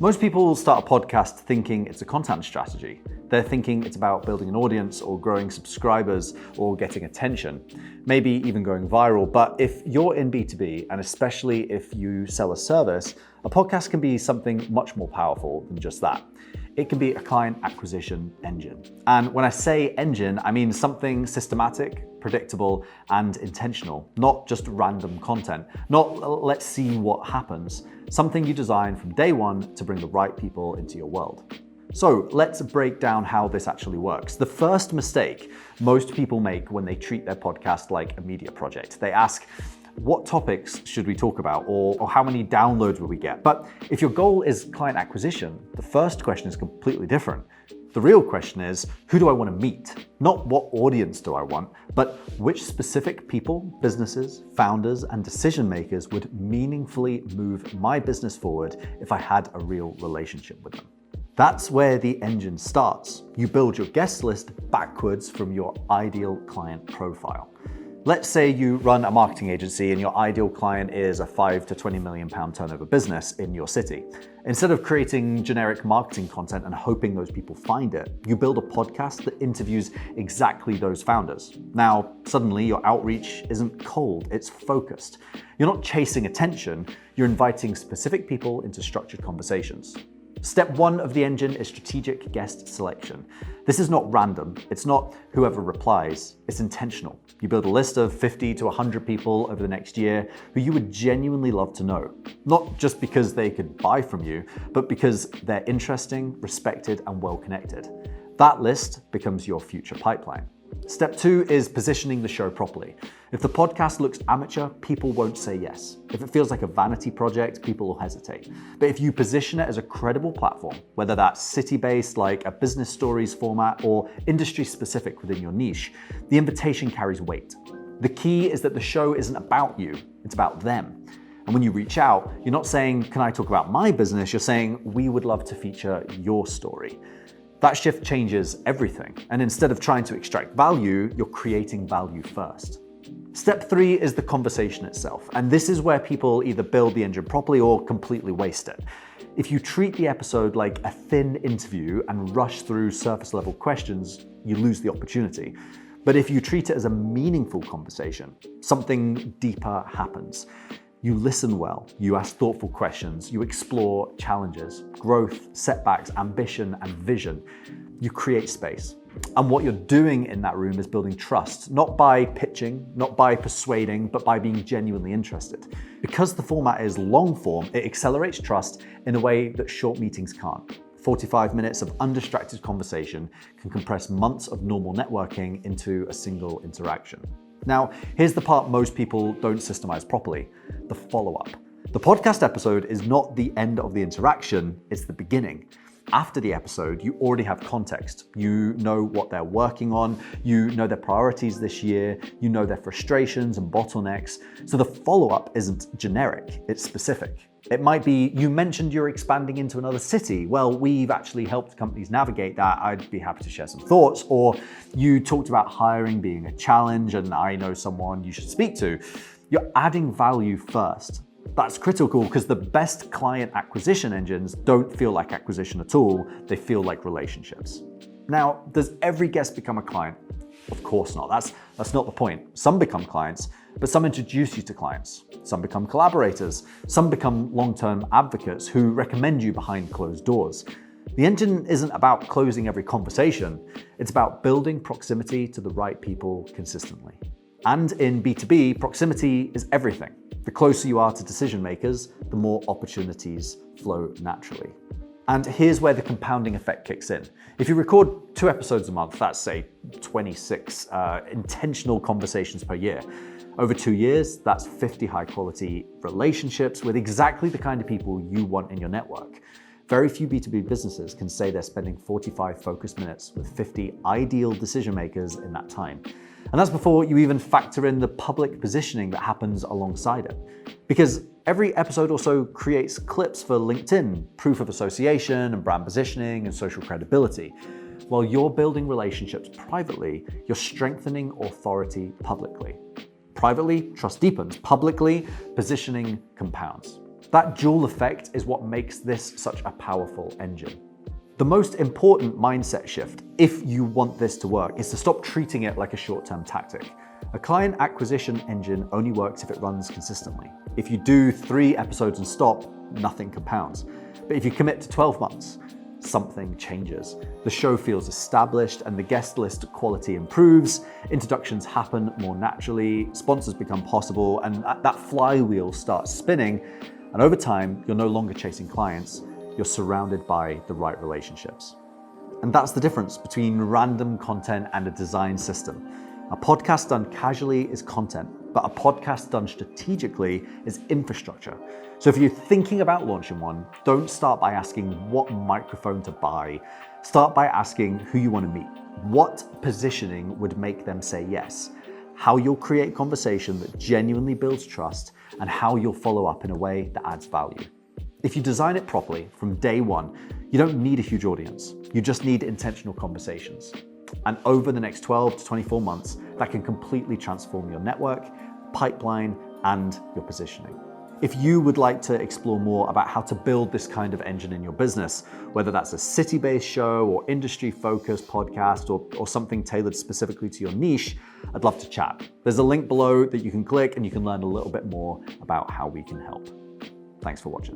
Most people start a podcast thinking it's a content strategy. They're thinking it's about building an audience or growing subscribers or getting attention, maybe even going viral. But if you're in B2B, and especially if you sell a service, a podcast can be something much more powerful than just that. It can be a client acquisition engine. And when I say engine, I mean something systematic, predictable, and intentional, not just random content, not let's see what happens, something you design from day one to bring the right people into your world. So let's break down how this actually works. The first mistake most people make when they treat their podcast like a media project, they ask, what topics should we talk about, or how many downloads will we get? But if your goal is client acquisition, the first question is completely different. The real question is, who do I want to meet? Not what audience do I want, but which specific people, businesses, founders, and decision makers would meaningfully move my business forward if I had a real relationship with them. That's where the engine starts. You build your guest list backwards from your ideal client profile. Let's say you run a marketing agency and your ideal client is a 5 to 20 million pound turnover business in your city. Instead of creating generic marketing content and hoping those people find it, you build a podcast that interviews exactly those founders. Now, suddenly your outreach isn't cold, it's focused. You're not chasing attention, you're inviting specific people into structured conversations. Step one of the engine is strategic guest selection. This is not random. It's not whoever replies. It's intentional. You build a list of 50 to 100 people over the next year who you would genuinely love to know. Not just because they could buy from you, but because they're interesting, respected, and well-connected. That list becomes your future pipeline. Step two is positioning the show properly. If the podcast looks amateur, people won't say yes. If it feels like a vanity project, people will hesitate. But if you position it as a credible platform, whether that's city-based like a business stories format or industry-specific within your niche, the invitation carries weight. The key is that the show isn't about you, it's about them. And when you reach out, you're not saying, can I talk about my business? You're saying, we would love to feature your story. That shift changes everything. And instead of trying to extract value, you're creating value first. Step three is the conversation itself. And this is where people either build the engine properly or completely waste it. If you treat the episode like a thin interview and rush through surface level questions, you lose the opportunity. But if you treat it as a meaningful conversation, something deeper happens. You listen well, you ask thoughtful questions, you explore challenges, growth, setbacks, ambition, and vision. You create space. And what you're doing in that room is building trust, not by pitching, not by persuading, but by being genuinely interested. Because the format is long form, it accelerates trust in a way that short meetings can't. 45 minutes of undistracted conversation can compress months of normal networking into a single interaction. Now, here's the part most people don't systemize properly, the follow-up. The podcast episode is not the end of the interaction, it's the beginning. After the episode, you already have context. You know what they're working on, you know their priorities this year, you know their frustrations and bottlenecks. So the follow-up isn't generic, it's specific. It might be, you mentioned you're expanding into another city. Well, we've actually helped companies navigate that. I'd be happy to share some thoughts. Or you talked about hiring being a challenge and I know someone you should speak to. You're adding value first. That's critical because the best client acquisition engines don't feel like acquisition at all. They feel like relationships. Now, does every guest become a client? Of course not. That's not the point. Some become clients, but some introduce you to clients. Some become collaborators. Some become long-term advocates who recommend you behind closed doors. The engine isn't about closing every conversation. It's about building proximity to the right people consistently. And in B2B, proximity is everything. The closer you are to decision makers, the more opportunities flow naturally. And here's where the compounding effect kicks in. If you record 2 episodes a month, that's say 26 intentional conversations per year. Over 2 years, that's 50 high quality relationships with exactly the kind of people you want in your network. Very few B2B businesses can say they're spending 45 focused minutes with 50 ideal decision makers in that time. And that's before you even factor in the public positioning that happens alongside it. Because every episode also creates clips for LinkedIn, proof of association and brand positioning and social credibility. While you're building relationships privately, you're strengthening authority publicly. Privately, trust deepens. Publicly, positioning compounds. That dual effect is what makes this such a powerful engine. The most important mindset shift, if you want this to work, is to stop treating it like a short-term tactic. A client acquisition engine only works if it runs consistently. If you do 3 episodes and stop, nothing compounds. But if you commit to 12 months, something changes. The show feels established and the guest list quality improves, introductions happen more naturally, sponsors become possible, and that flywheel starts spinning. And over time, you're no longer chasing clients, you're surrounded by the right relationships. And that's the difference between random content and a design system. A podcast done casually is content, but a podcast done strategically is infrastructure. So if you're thinking about launching one, don't start by asking what microphone to buy. Start by asking who you want to meet. What positioning would make them say yes? How you'll create conversation that genuinely builds trust, and how you'll follow up in a way that adds value. If you design it properly from day one, you don't need a huge audience. You just need intentional conversations. And over the next 12 to 24 months, that can completely transform your network, pipeline, and your positioning. If you would like to explore more about how to build this kind of engine in your business, whether that's a city-based show or industry-focused podcast or something tailored specifically to your niche, I'd love to chat. There's a link below that you can click and you can learn a little bit more about how we can help. Thanks for watching.